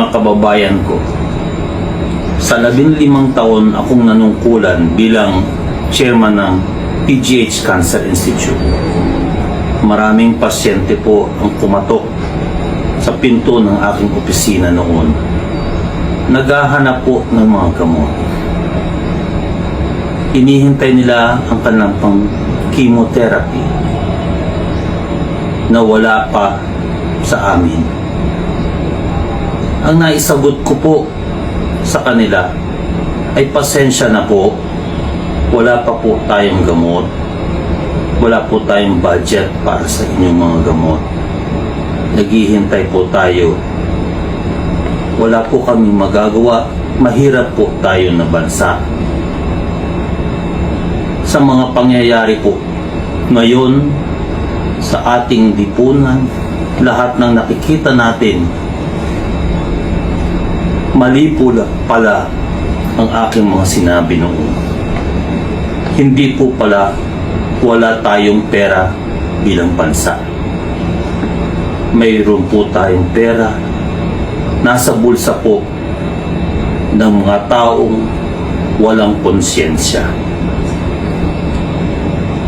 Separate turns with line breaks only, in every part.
mga kababayan ko, sa 15 taon akong nanungkulan bilang chairman ng PGH Cancer Institute. Maraming pasyente po ang kumatok sa pinto ng aking opisina noon. Naghahanap po ng mga gamot. Inihintay nila ang kanilang pang chemotherapy na wala pa sa amin. Ang naisagot ko po sa kanila ay pasensya na po, wala pa po tayong gamot, wala po tayong budget para sa inyong mga gamot. Naghihintay po tayo. Wala po kaming magagawa, mahirap po tayo na bansa. Sa mga pangyayari po ngayon sa ating lipunan, lahat ng nakikita natin, mali po pala ang aking mga sinabi noon. Hindi po pala wala tayong pera bilang bansa. Mayroon po tayong pera, nasa bulsa po ng mga taong walang konsyensya.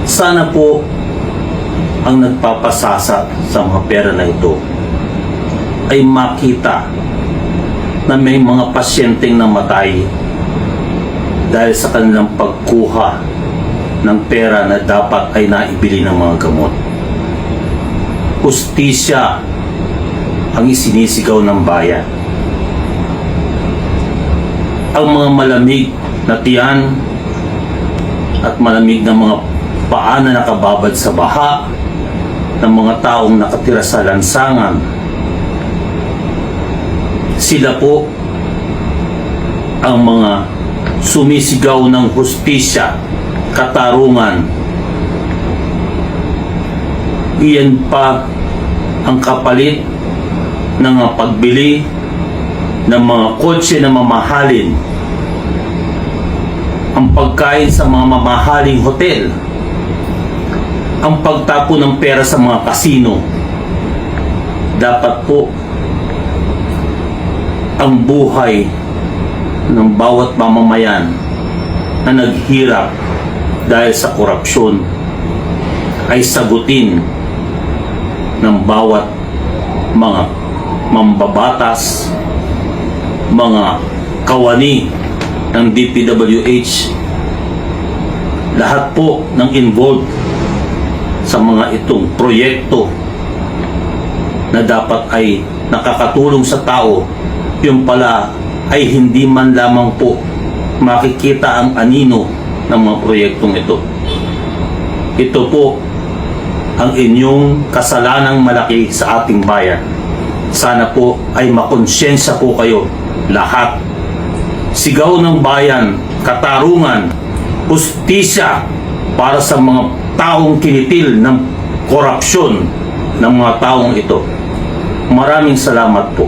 Sana po ang nagpapasasa sa mga pera na ito ay makita na may mga pasyenteng namatay dahil sa kanilang pagkuha ng pera na dapat ay naibili ng mga gamot. Hustisya ang isinisigaw ng bayan. Ang mga malamig na tiyan at malamig na mga paa na nakababad sa baha ng mga taong nakatira sa lansangan, sila po ang mga sumisigaw ng hustisya, katarungan. Iyan pa ang kapalit ng pagbili ng mga kotse na mamahalin, ang pagkain sa mga mamahaling hotel, ang pagtapo ng pera sa mga kasino. Dapat po ang buhay ng bawat mamamayan na naghirap dahil sa korupsyon ay sagutin ng bawat mga mambabatas, mga kawani ng DPWH, lahat po ng involved sa mga itong proyekto na dapat ay nakakatulong sa tao, yung pala ay hindi man lamang po makikita ang anino ng mga proyektong ito. Ito po ang inyong kasalanang malaki sa ating bayan. Sana po ay makonsyensya po kayo lahat. Sigaw ng bayan, katarungan, hustisya para sa mga taong kinitil ng korupsyon ng mga taong ito. Maraming salamat po.